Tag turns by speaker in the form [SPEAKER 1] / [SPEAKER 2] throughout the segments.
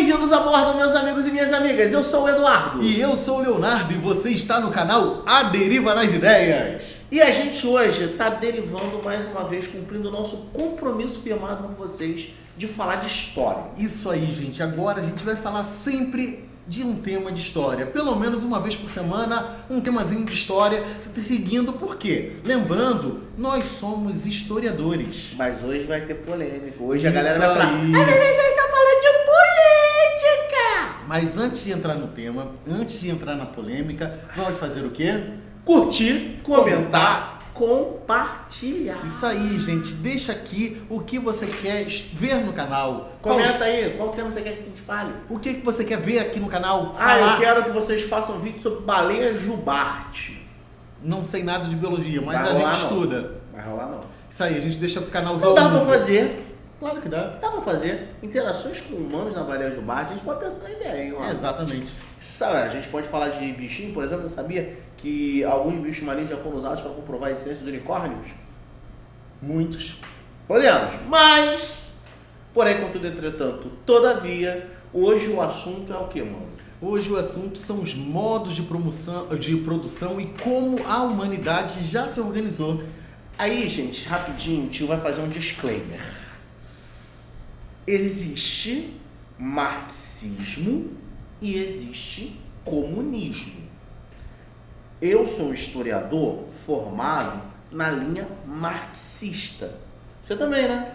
[SPEAKER 1] Bem-vindos a bordo, meus amigos e minhas amigas. Eu sou o Eduardo.
[SPEAKER 2] E eu sou o Leonardo e você está no canal A Deriva nas Ideias.
[SPEAKER 1] E a gente hoje está derivando mais uma vez, cumprindo o nosso compromisso firmado com vocês de falar de história.
[SPEAKER 2] Isso aí, gente. Agora a gente vai falar sempre de um tema de história. Pelo menos uma vez por semana, um temazinho de história, seguindo por quê? Lembrando, nós somos historiadores.
[SPEAKER 1] Mas hoje vai ter polêmica. Hoje a
[SPEAKER 2] Isso
[SPEAKER 1] galera vai falar,
[SPEAKER 2] aí.
[SPEAKER 1] a gente está falando de política.
[SPEAKER 2] Mas antes de entrar no tema, antes de entrar na polêmica, vamos fazer o quê?
[SPEAKER 1] Curtir, comentar, compartilhar.
[SPEAKER 2] Isso aí, gente. Deixa aqui o que você quer ver no canal.
[SPEAKER 1] Comenta aí, qual tema você quer que a gente fale?
[SPEAKER 2] O que você quer ver aqui no canal?
[SPEAKER 1] Eu quero que vocês façam um vídeo sobre baleia jubarte.
[SPEAKER 2] Não sei nada de biologia, mas
[SPEAKER 1] Vai
[SPEAKER 2] a
[SPEAKER 1] rolar,
[SPEAKER 2] gente
[SPEAKER 1] não.
[SPEAKER 2] estuda.
[SPEAKER 1] Vai rolar não.
[SPEAKER 2] Isso aí, a gente deixa pro canalzão.
[SPEAKER 1] Não dá pra fazer.
[SPEAKER 2] Claro que dá.
[SPEAKER 1] Dá pra fazer interações com humanos na baleia jubarte, a gente pode pensar na ideia, hein? Ó.
[SPEAKER 2] Exatamente.
[SPEAKER 1] Sabe, a gente pode falar de bichinho, por exemplo, você sabia que alguns bichos marinhos já foram usados para comprovar a existência de unicórnios?
[SPEAKER 2] Muitos.
[SPEAKER 1] Podemos, mas, porém, contudo, entretanto, todavia, hoje o assunto é o que, mano?
[SPEAKER 2] Hoje o assunto são os modos de produção e como a humanidade já se organizou.
[SPEAKER 1] Aí, gente, rapidinho, o tio vai fazer um disclaimer. Existe marxismo e existe comunismo. Eu sou um historiador formado na linha marxista. Você também, né?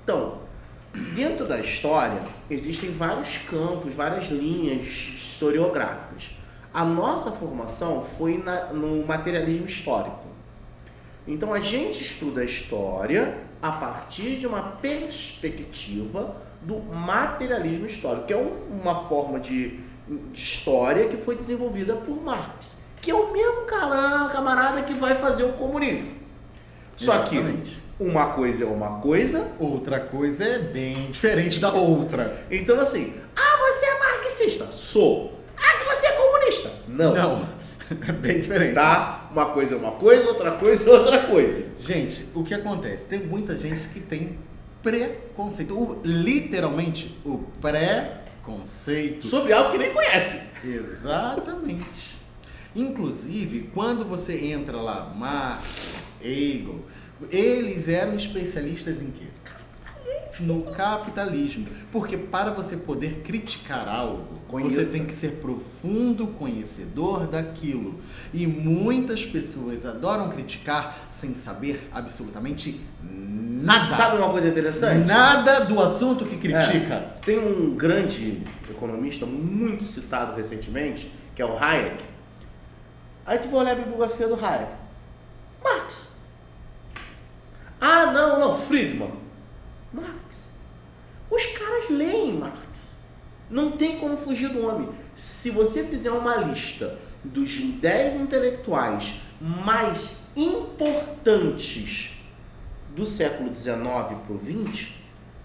[SPEAKER 1] Então, dentro da história, existem vários campos, várias linhas historiográficas. A nossa formação foi no materialismo histórico. Então, a gente estuda a história a partir de uma perspectiva do materialismo histórico, que é uma forma de história que foi desenvolvida por Marx, que é o mesmo camarada que vai fazer o comunismo. Só
[SPEAKER 2] Exatamente.
[SPEAKER 1] que uma coisa é uma coisa,
[SPEAKER 2] Outra coisa é bem diferente da outra.
[SPEAKER 1] então assim, você é marxista? Sou. Que você é comunista? Não.
[SPEAKER 2] É bem diferente.
[SPEAKER 1] Tá? Uma coisa é uma coisa, outra coisa é outra coisa.
[SPEAKER 2] Gente, o que acontece? Tem muita gente que tem preconceito. Literalmente, o preconceito.
[SPEAKER 1] Sobre algo que nem conhece.
[SPEAKER 2] Exatamente. Inclusive, quando você entra lá, Marx, Hegel, eles eram especialistas em quê? No capitalismo. Porque para você poder criticar algo, você tem que ser profundo conhecedor daquilo. E muitas pessoas adoram criticar sem saber absolutamente nada.
[SPEAKER 1] Sabe uma coisa interessante?
[SPEAKER 2] Nada do assunto que critica.
[SPEAKER 1] Tem um grande economista muito citado recentemente, que é o Hayek. Aí tu vai olhar a bibliografia do Hayek. Marx. Não, Friedman. Marx. Os caras leem Marx. Não tem como fugir do homem. Se você fizer uma lista dos 10 intelectuais mais importantes do século XIX para o XX,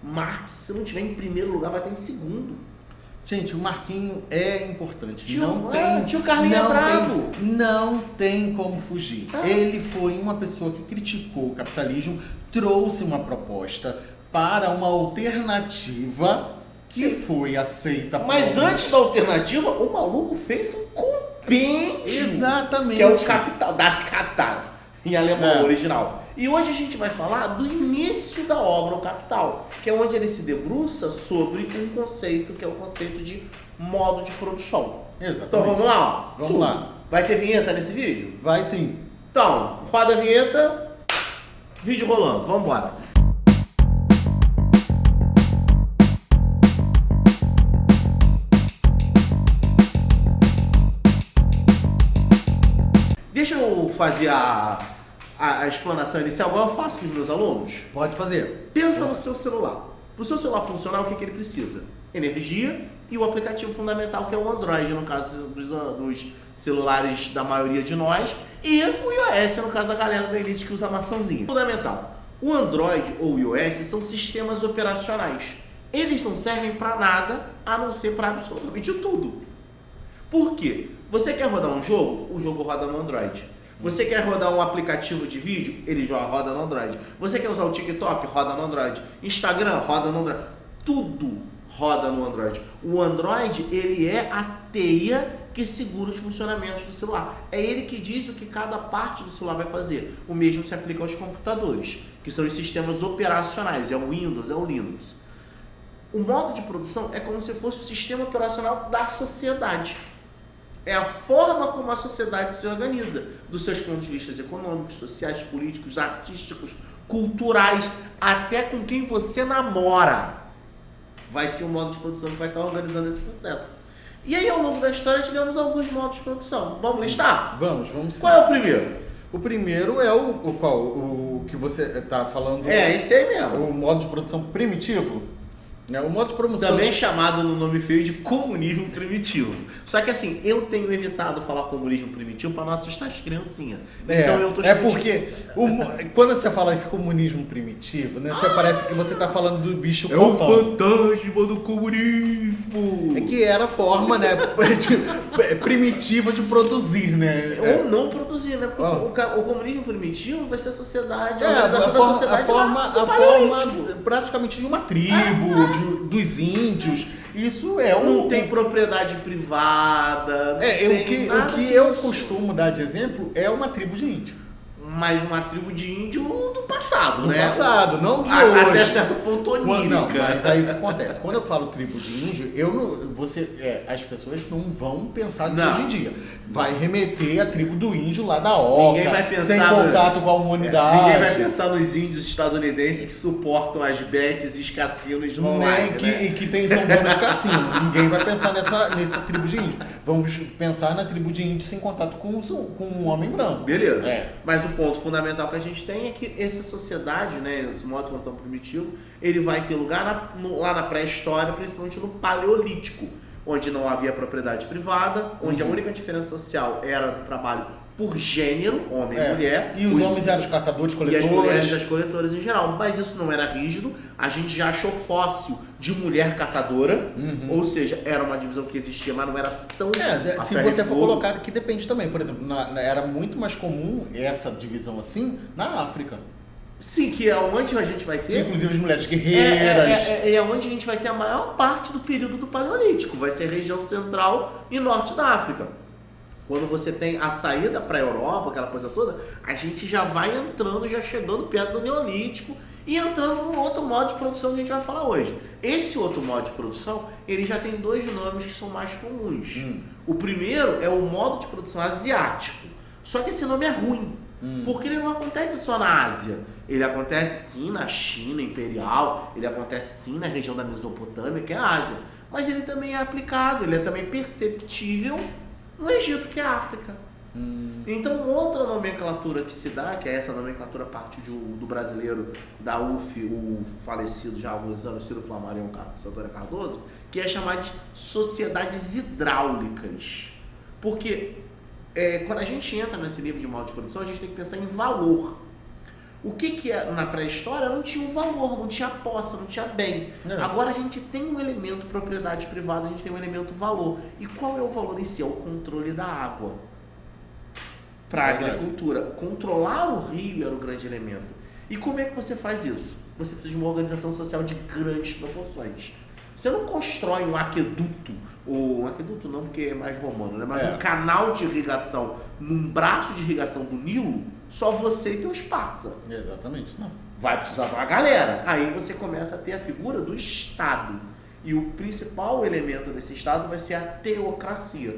[SPEAKER 1] Marx, se não tiver em primeiro lugar, vai estar em segundo.
[SPEAKER 2] Gente, o Marquinho é importante.
[SPEAKER 1] Tio Carlinhos é brabo.
[SPEAKER 2] Não tem como fugir. Ele foi uma pessoa que criticou o capitalismo, trouxe uma proposta para uma alternativa que foi aceita.
[SPEAKER 1] Mas antes da alternativa, o maluco fez um compêndio.
[SPEAKER 2] Exatamente.
[SPEAKER 1] Que é o Capital, Das Kapital, em alemão original. E hoje a gente vai falar do início da obra, o Capital, que é onde ele se debruça sobre um conceito, que é o conceito de modo de produção.
[SPEAKER 2] Exatamente.
[SPEAKER 1] Então vamos lá?
[SPEAKER 2] Vamos lá.
[SPEAKER 1] Vai ter vinheta nesse vídeo?
[SPEAKER 2] Vai sim.
[SPEAKER 1] Então, roda a vinheta, vídeo rolando, vamos embora. Deixa eu fazer a explanação inicial, igual eu faço com os meus alunos.
[SPEAKER 2] Pode fazer.
[SPEAKER 1] Pensa no seu celular. Para o seu celular funcionar, o que ele precisa? Energia e o aplicativo fundamental, que é o Android, no caso dos celulares da maioria de nós, e o iOS, no caso da galera da elite que usa a maçãzinha. Fundamental. O Android ou o iOS são sistemas operacionais. Eles não servem para nada, a não ser para absolutamente tudo. Por quê? Você quer rodar um jogo? O jogo roda no Android. Você quer rodar um aplicativo de vídeo? Ele já roda no Android. Você quer usar o TikTok? Roda no Android. Instagram? Roda no Android. Tudo roda no Android? O Android, ele é a teia que segura os funcionamentos do celular. É ele que diz o que cada parte do celular vai fazer. O mesmo se aplica aos computadores, que são os sistemas operacionais, é o Windows, é o Linux. O modo de produção é como se fosse o sistema operacional da sociedade. É a forma como a sociedade se organiza, dos seus pontos de vista econômicos, sociais, políticos, artísticos, culturais, até com quem você namora. Vai ser o modo de produção que vai estar organizando esse processo. E aí, ao longo da história, tivemos alguns modos de produção. Vamos listar?
[SPEAKER 2] Vamos sim.
[SPEAKER 1] Qual é o primeiro?
[SPEAKER 2] O primeiro é o qual? O que você está falando?
[SPEAKER 1] É, esse aí mesmo.
[SPEAKER 2] O modo de produção primitivo. O modo de produção...
[SPEAKER 1] Também chamado no nome feio de comunismo primitivo. Só que assim, eu tenho evitado falar comunismo primitivo para não assustar as criancinhas. Então eu tô
[SPEAKER 2] porque quando você fala esse comunismo primitivo, né, você parece que você está falando do bicho
[SPEAKER 1] o fantasma do comunismo.
[SPEAKER 2] É que era a forma, né, primitiva de produzir, né?
[SPEAKER 1] Ou não produzir, né? Porque o comunismo primitivo vai ser a sociedade,
[SPEAKER 2] a forma praticamente de uma tribo, dos índios. Isso é
[SPEAKER 1] não tem propriedade privada.
[SPEAKER 2] O que eu costumo dar de exemplo é uma tribo de índio.
[SPEAKER 1] Mas uma tribo de índio do passado,
[SPEAKER 2] do
[SPEAKER 1] né?
[SPEAKER 2] Do passado, não de hoje.
[SPEAKER 1] Até certo ponto onírica.
[SPEAKER 2] Não, mas aí o que acontece? Quando eu falo tribo de índio, as pessoas não vão pensar de hoje em dia. Vai remeter a tribo do índio lá da Oca,
[SPEAKER 1] ninguém vai pensar
[SPEAKER 2] sem contato com a humanidade.
[SPEAKER 1] Ninguém vai pensar nos índios estadunidenses que suportam as betes e os cassinos online,
[SPEAKER 2] E que são donos de cassino. Ninguém vai pensar nessa tribo de índio. Vamos pensar na tribo de índio sem contato com um homem branco.
[SPEAKER 1] Beleza. Mas o ponto fundamental que a gente tem é que essa sociedade, né, esse modo de produção primitivo, ele vai ter lugar lá na pré-história, principalmente no Paleolítico, onde não havia propriedade privada, onde a única diferença social era do trabalho por gênero, homem e mulher.
[SPEAKER 2] E os homens eram os caçadores, coletores.
[SPEAKER 1] E as mulheres as coletoras em geral. Mas isso não era rígido. A gente já achou fóssil de mulher caçadora. Ou seja, era uma divisão que existia, mas não era tão...
[SPEAKER 2] se você for colocar, que depende também. Por exemplo, era muito mais comum essa divisão assim na África.
[SPEAKER 1] Sim, que é onde a gente vai ter...
[SPEAKER 2] Inclusive as mulheres guerreiras.
[SPEAKER 1] É onde a gente vai ter a maior parte do período do Paleolítico. Vai ser a região central e norte da África. Quando você tem a saída para a Europa, aquela coisa toda, a gente já vai entrando, já chegando perto do Neolítico e entrando num outro modo de produção que a gente vai falar hoje. Esse outro modo de produção, ele já tem dois nomes que são mais comuns. O primeiro é o modo de produção asiático. Só que esse nome é ruim, porque ele não acontece só na Ásia. Ele acontece sim na China imperial, ele acontece sim na região da Mesopotâmia, que é a Ásia. Mas ele também é aplicado, ele é também perceptível no Egito, que é a África. Então, outra nomenclatura que se dá, que é essa nomenclatura parte do brasileiro da UF, o falecido já há alguns anos, Ciro Flammarion Santana Cardoso, que é chamar de sociedades hidráulicas. Porque quando a gente entra nesse nível de modo de produção, a gente tem que pensar em valor. O que é na pré-história não tinha um valor, não tinha posse, não tinha bem. Agora a gente tem um elemento propriedade privada, a gente tem um elemento valor. E qual é o valor em si? É o controle da água. Para a agricultura. Controlar o rio era o grande elemento. E como é que você faz isso? Você precisa de uma organização social de grandes proporções. Você não constrói um aqueduto, ou um aqueduto não porque é mais romano, né? Mas um canal de irrigação num braço de irrigação do Nilo, só você e teus parça.
[SPEAKER 2] Exatamente, não.
[SPEAKER 1] Vai precisar de uma galera. Aí você começa a ter a figura do Estado. E o principal elemento desse Estado vai ser a teocracia.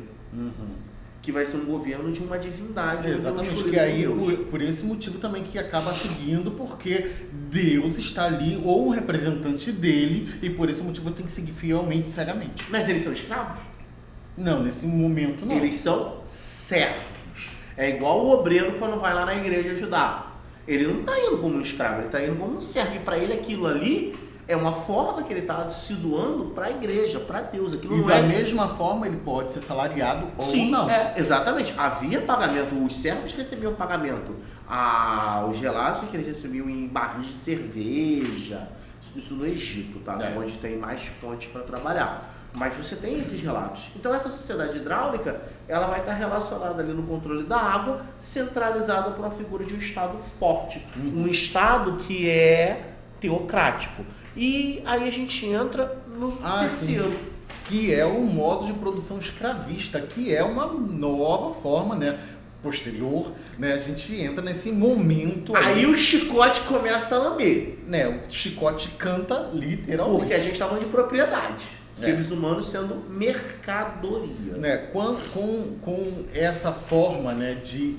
[SPEAKER 1] Que vai ser um governo de uma divindade.
[SPEAKER 2] Exatamente, que aí por esse motivo também que acaba seguindo, porque Deus está ali, ou um representante dele, e por esse motivo você tem que seguir fielmente, cegamente.
[SPEAKER 1] Mas eles são escravos?
[SPEAKER 2] Não, nesse momento não.
[SPEAKER 1] Eles são servos. É igual o obreiro quando vai lá na igreja ajudar. Ele não está indo como um escravo, ele está indo como um servo. E para ele aquilo ali é uma forma que ele está se doando para a igreja, para Deus. Aquilo
[SPEAKER 2] e
[SPEAKER 1] não
[SPEAKER 2] da mesma forma ele pode ser salariado ou não.
[SPEAKER 1] Exatamente. Havia pagamento, os servos recebiam pagamento. Os relatos que eles recebiam em barris de cerveja, isso no Egito, tá? Onde tem mais fontes para trabalhar. Mas você tem esses relatos. Então essa sociedade hidráulica, ela vai estar relacionada ali no controle da água, centralizada por uma figura de um Estado forte. Um Estado que é teocrático. E aí a gente entra no terceiro.
[SPEAKER 2] Sim. Que é o modo de produção escravista, que é uma nova forma, né? Posterior, né? A gente entra nesse momento
[SPEAKER 1] aí o chicote começa a lamber.
[SPEAKER 2] Né? O chicote canta literalmente.
[SPEAKER 1] Porque a gente tá falando de propriedade. Seres humanos sendo mercadoria.
[SPEAKER 2] Né? Com essa forma, né, de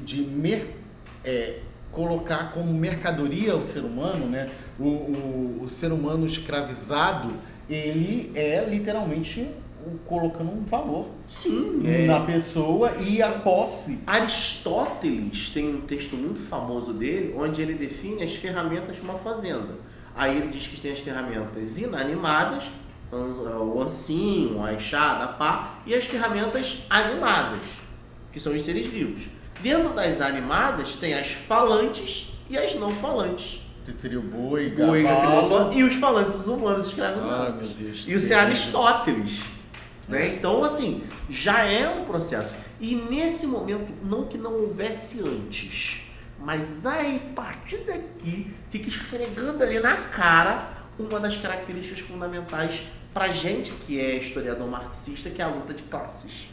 [SPEAKER 2] colocar como mercadoria o ser humano, né? O ser humano escravizado, ele é literalmente colocando um valor na pessoa e a posse.
[SPEAKER 1] Aristóteles tem um texto muito famoso dele, onde ele define as ferramentas de uma fazenda. Aí ele diz que tem as ferramentas inanimadas, o ancinho, a enxada, a pá, e as ferramentas animadas, que são os seres vivos. Dentro das animadas tem as falantes e as não falantes.
[SPEAKER 2] Que seria o boi,
[SPEAKER 1] cavalo, e os falantes, os humanos escravizados.
[SPEAKER 2] Ai, meu Deus.
[SPEAKER 1] Isso é Aristóteles. Né? Então, assim, já é um processo. E nesse momento, não que não houvesse antes, mas aí, a partir daqui, fica esfregando ali na cara uma das características fundamentais pra gente que é historiador marxista, que é a luta de classes.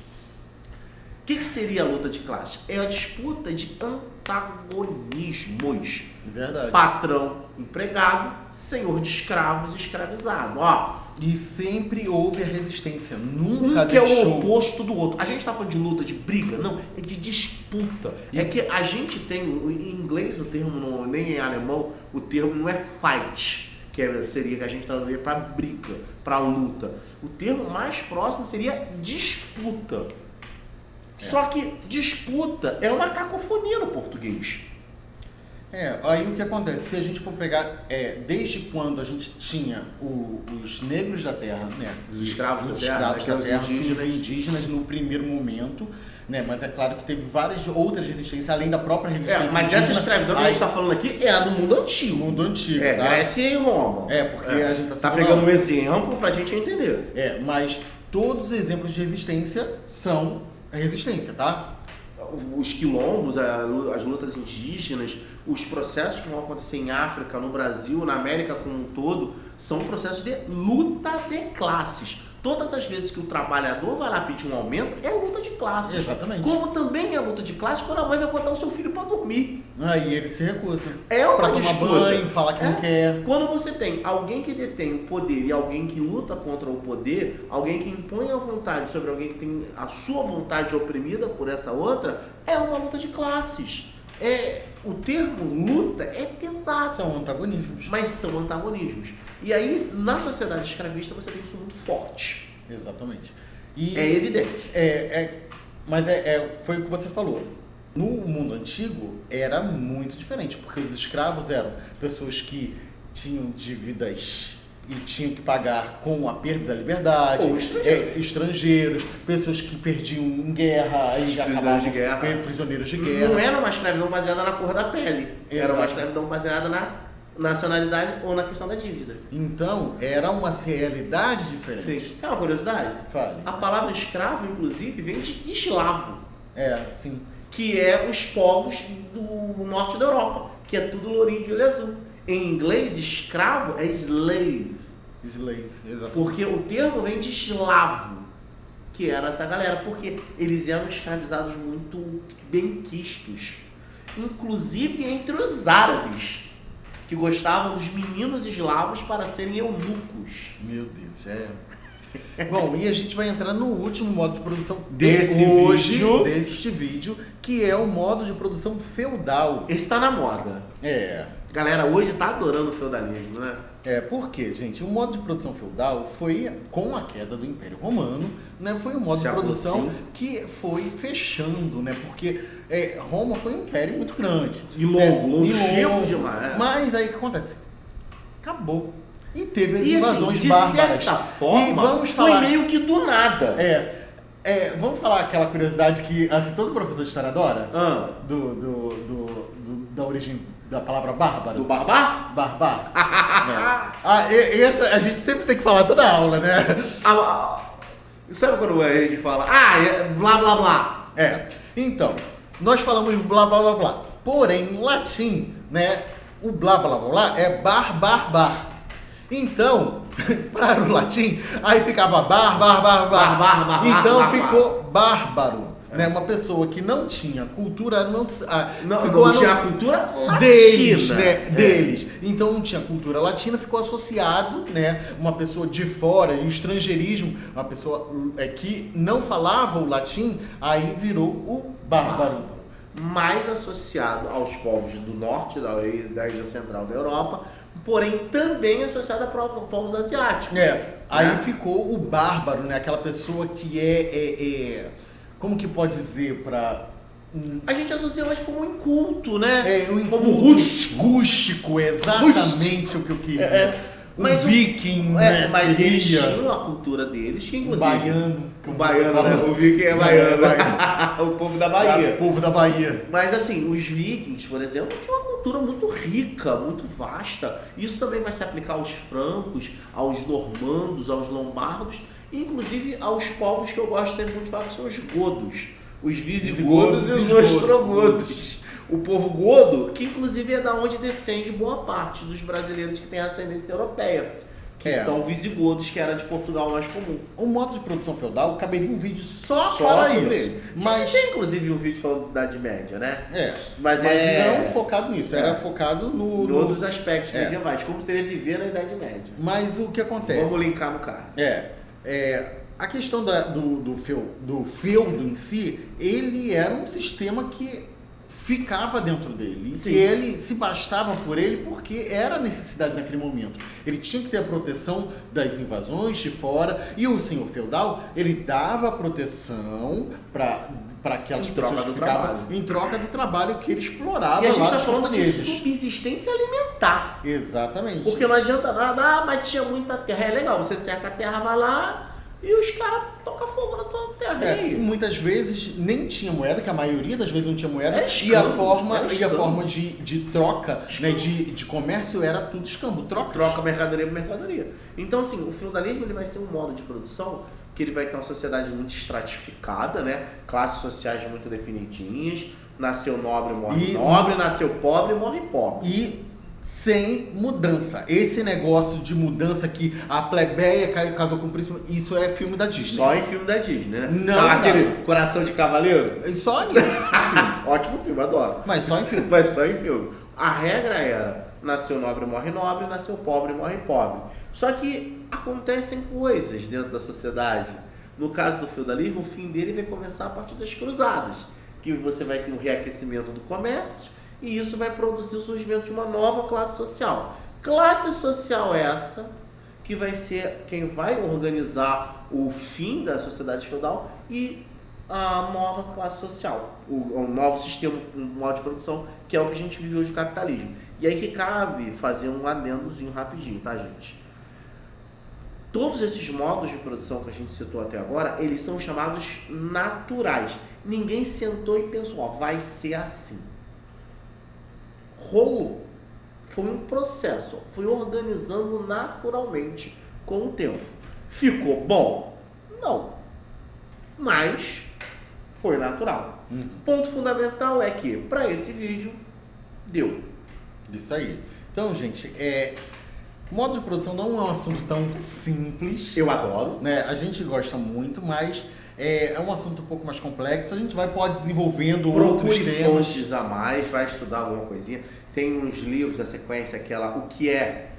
[SPEAKER 1] O que seria a luta de classes? É a disputa de antagonismos.
[SPEAKER 2] Verdade.
[SPEAKER 1] Patrão, empregado, senhor de escravos, escravizado. Ó.
[SPEAKER 2] E sempre houve a resistência, nunca
[SPEAKER 1] que
[SPEAKER 2] deixou.
[SPEAKER 1] É o oposto do outro. A gente tá falando de luta, de briga? Não, é de disputa. É que a gente tem, em inglês o termo, nem em alemão, o termo não é fight, seria que a gente traduziria para briga, para luta. O termo mais próximo seria disputa. Só que disputa é uma cacofonia no português.
[SPEAKER 2] Aí o que acontece? Se a gente for pegar, desde quando a gente tinha os negros da terra, né?
[SPEAKER 1] Os escravos da
[SPEAKER 2] terra,
[SPEAKER 1] os
[SPEAKER 2] indígenas no primeiro momento, né? Mas é claro que teve várias outras resistências, além da própria resistência
[SPEAKER 1] mas
[SPEAKER 2] indígena.
[SPEAKER 1] essa escravidão que a gente está falando aqui é a do mundo antigo.
[SPEAKER 2] Mundo antigo, tá?
[SPEAKER 1] Grécia e Roma.
[SPEAKER 2] Porque a gente
[SPEAKER 1] tá pegando um exemplo pra gente entender.
[SPEAKER 2] Mas todos os exemplos de resistência são resistência, tá?
[SPEAKER 1] Os quilombos, as lutas indígenas, os processos que vão acontecer em África, no Brasil, na América como um todo, são processos de luta de classes. Todas as vezes que o trabalhador vai lá pedir um aumento, é luta de classes.
[SPEAKER 2] Exatamente.
[SPEAKER 1] Como também é luta de classes quando a mãe vai botar o seu filho para dormir.
[SPEAKER 2] Aí ele se recusa.
[SPEAKER 1] Pra
[SPEAKER 2] tomar banho, falar que não quer.
[SPEAKER 1] Quando você tem alguém que detém o poder e alguém que luta contra o poder, alguém que impõe a vontade sobre alguém que tem a sua vontade oprimida por essa outra, é uma luta de classes. O termo luta é pesado.
[SPEAKER 2] São antagonismos.
[SPEAKER 1] Mas são antagonismos. E aí, na sociedade escravista, você tem isso muito forte.
[SPEAKER 2] Exatamente.
[SPEAKER 1] É evidente.
[SPEAKER 2] Mas foi o que você falou. No mundo antigo, era muito diferente, porque os escravos eram pessoas que tinham dívidas e tinham que pagar com a perda da liberdade.
[SPEAKER 1] Ou
[SPEAKER 2] estrangeiros, pessoas que perdiam em guerra, prisioneiros de guerra.
[SPEAKER 1] Não era uma escravidão baseada na cor da pele. Era uma escravidão baseada na nacionalidade ou na questão da dívida.
[SPEAKER 2] Então, era uma realidade diferente.
[SPEAKER 1] Sim. É uma curiosidade?
[SPEAKER 2] Fale.
[SPEAKER 1] A palavra escravo, inclusive, vem de eslavo.
[SPEAKER 2] Sim.
[SPEAKER 1] Que é os povos do norte da Europa, que é tudo lourinho de olho azul. Em inglês, escravo é slave.
[SPEAKER 2] Slave, exatamente.
[SPEAKER 1] Porque o termo vem de eslavo, que era essa galera, porque eles eram escravizados muito benquistos. Inclusive entre os árabes, que gostavam dos meninos eslavos para serem eunucos.
[SPEAKER 2] Meu Deus, Bom, e a gente vai entrar no último modo de produção
[SPEAKER 1] deste
[SPEAKER 2] vídeo, que é o modo de produção feudal.
[SPEAKER 1] Esse tá na moda. Galera, hoje tá adorando o feudalismo, né?
[SPEAKER 2] Por quê, gente? O modo de produção feudal foi com a queda do Império Romano, né? Foi um modo de produção que foi fechando, né? Porque Roma foi um império muito grande.
[SPEAKER 1] E longevo demais.
[SPEAKER 2] Mas aí o que acontece? Acabou. E teve as invasões bárbaras.
[SPEAKER 1] De certa forma, foi meio que do nada.
[SPEAKER 2] Vamos falar aquela curiosidade que assim, todo professor de história adora? Da origem da palavra bárbaro.
[SPEAKER 1] Do barbar?
[SPEAKER 2] Barbar. Essa a gente sempre tem que falar toda a aula, né?
[SPEAKER 1] Sabe quando a gente fala, blá blá blá?
[SPEAKER 2] Então, nós falamos blá blá blá blá. Porém, em latim, né, o blá blá blá blá é bar bar bar. Então, para o latim, aí ficava bar. Então ficou bárbaro. Né? Uma pessoa que não tinha cultura, não
[SPEAKER 1] tinha a cultura
[SPEAKER 2] deles,
[SPEAKER 1] latina.
[SPEAKER 2] né? Deles. Então não tinha cultura latina, ficou associado, né? Uma pessoa de fora, e o estrangeirismo, uma pessoa que não falava o latim, aí virou o bárbaro.
[SPEAKER 1] Mais associado aos povos do norte, da região central da Europa, porém também associado a povos asiáticos.
[SPEAKER 2] Aí ficou o bárbaro, né? Aquela pessoa que como que pode dizer pra...
[SPEAKER 1] A gente associa mais como inculto, né?
[SPEAKER 2] Como rústico, exatamente o que eu queria.
[SPEAKER 1] Mas
[SPEAKER 2] viking,
[SPEAKER 1] mas eles tinham a cultura deles, que inclusive...
[SPEAKER 2] O
[SPEAKER 1] baiano, né? O viking é baiano. O povo da Bahia.
[SPEAKER 2] O povo da Bahia.
[SPEAKER 1] Mas assim, os vikings, por exemplo, tinham uma cultura muito rica, muito vasta. Isso também vai se aplicar aos francos, aos normandos, aos lombardos, inclusive aos povos que eu gosto muito de falar, que são os godos. Os visigodos e os ostrogodos. O povo godo, que inclusive é da onde descende boa parte dos brasileiros que têm ascendência europeia. Que são visigodos, que era de Portugal mais comum.
[SPEAKER 2] O modo de produção feudal caberia um vídeo só para isso.
[SPEAKER 1] Mas a gente tem inclusive um vídeo falando da Idade Média, né?
[SPEAKER 2] Mas não focado nisso, era focado
[SPEAKER 1] no outros aspectos medievais, como seria viver na Idade Média.
[SPEAKER 2] Mas o que acontece?
[SPEAKER 1] Vamos linkar no card.
[SPEAKER 2] A questão do feudo em si, ele era um sistema que ficava dentro dele. Sim. E ele se bastava por ele porque era a necessidade naquele momento. Ele tinha que ter a proteção das invasões de fora, e o senhor feudal, ele dava proteção para aquelas pessoas que ficavam em troca do trabalho que ele explorava.
[SPEAKER 1] E a gente está falando de subsistência alimentar.
[SPEAKER 2] Exatamente.
[SPEAKER 1] Porque não adianta nada, mas tinha muita terra. É legal, você cerca a terra, vai lá e os caras tocam fogo na tua terra.
[SPEAKER 2] Muitas vezes nem tinha moeda, que a maioria das vezes não tinha moeda, e a forma de troca, né, de comércio era tudo escambo.
[SPEAKER 1] Troca mercadoria por mercadoria. Então, assim, o feudalismo ele vai ser um modo de produção que ele vai ter uma sociedade muito estratificada, né? Classes sociais muito definidinhas. Nasceu nobre, morre nobre, nasceu pobre, morre pobre.
[SPEAKER 2] E sem mudança. Esse negócio de mudança que a plebeia casou com o príncipe, isso é filme da Disney.
[SPEAKER 1] Só em filme da Disney, né?
[SPEAKER 2] Não,
[SPEAKER 1] aquele Coração de Cavaleiro?
[SPEAKER 2] Só nisso.
[SPEAKER 1] Ótimo filme, adoro.
[SPEAKER 2] Mas só em filme.
[SPEAKER 1] A regra era, nasceu nobre, morre nobre, nasceu pobre, morre pobre. Só que acontecem coisas dentro da sociedade. No caso do feudalismo, o fim dele vai começar a partir das cruzadas, que você vai ter um reaquecimento do comércio, e isso vai produzir o surgimento de uma nova classe social. Classe social essa que vai ser quem vai organizar o fim da sociedade feudal e a nova classe social, o novo sistema, um modo de produção, que é o que a gente vive hoje, o capitalismo. E aí que cabe fazer um adendozinho rapidinho, tá, gente? Todos esses modos de produção que a gente citou até agora, eles são chamados naturais. Ninguém sentou e pensou, vai ser assim. Rolou. Foi um processo, foi organizando naturalmente com o tempo. Ficou bom? Não. Mas foi natural. Ponto fundamental é que, para esse vídeo, deu.
[SPEAKER 2] Isso aí. Então, gente, modo de produção não é um assunto tão simples.
[SPEAKER 1] Eu adoro.
[SPEAKER 2] Né? A gente gosta muito, mas é um assunto um pouco mais complexo. A gente pode desenvolvendo outros temas.
[SPEAKER 1] Fontes a mais, vai estudar alguma coisinha. Tem uns livros, a sequência, que é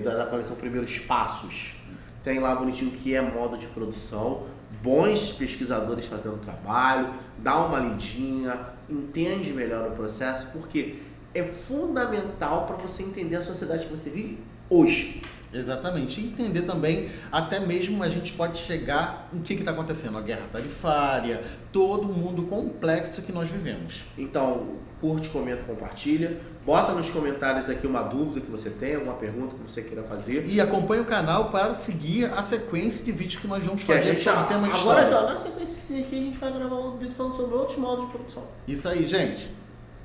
[SPEAKER 1] da coleção Primeiros Passos. Tem lá bonitinho o que é modo de produção. Bons pesquisadores fazendo trabalho. Dá uma lidinha, entende melhor o processo, porque é fundamental para você entender a sociedade que você vive hoje.
[SPEAKER 2] Exatamente. E entender também, até mesmo a gente pode chegar em que está acontecendo, a guerra tarifária, todo o mundo complexo que nós vivemos.
[SPEAKER 1] Então, curte, comenta, compartilha. Bota nos comentários aqui uma dúvida que você tem, alguma pergunta que você queira fazer.
[SPEAKER 2] E acompanhe o canal para seguir a sequência de vídeos que nós vamos fazer sobre o tema história.
[SPEAKER 1] Agora, na sequência aqui, a gente vai gravar um vídeo falando sobre outros modos de produção.
[SPEAKER 2] Isso aí, gente.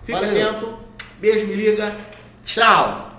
[SPEAKER 1] Fica atento. Beijo, me liga. Tchau!